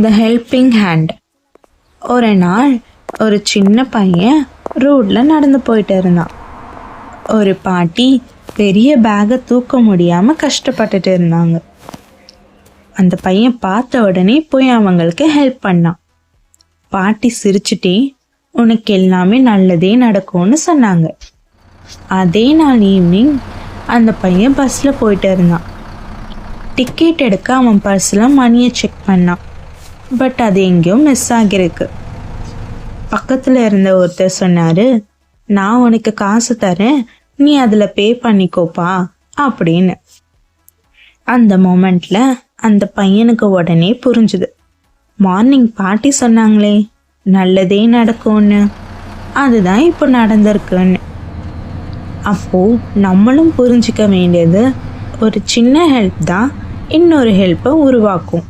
த helping hand. ஒரு நாள் ஒரு சின்ன பையன் ரோட்ல நடந்து போயிட்டு இருந்தான். ஒரு பாட்டி பெரிய பேக்கை தூக்க முடியாம கஷ்டப்பட்டுட்டு இருந்தாங்க. அந்த பையன் பார்த்த உடனே போய் அவங்களுக்கு ஹெல்ப் பண்ணான். பாட்டி சிரிச்சுட்டே உனக்கு எல்லாமே நல்லதே நடக்கும்னு சொன்னாங்க. அதே நாள் ஈவினிங் அந்த பையன் பஸ்ஸில் போயிட்டு இருந்தான். டிக்கெட் எடுக்க அவன் பர்ஸில் மணியை செக் பண்ணான். பட் அது எங்கேயோ மிஸ் ஆகிருக்கு. பக்கத்தில் இருந்த ஒருத்தர் சொன்னார், நான் உனக்கு காசு தரேன், நீ அதில் பே பண்ணிக்கோப்பா அப்படின்னு. அந்த மொமெண்ட்ல அந்த பையனுக்கு உடனே புரிஞ்சுது, மார்னிங் பாட்டி சொன்னாங்களே நல்லதே நடக்கும்னு, அதுதான் இப்போ நடந்திருக்குன்னு. அப்போ நம்மளும் புரிஞ்சிக்க வேண்டியது, ஒரு சின்ன ஹெல்ப் தான் இன்னொரு ஹெல்ப்பை உருவாக்கும்.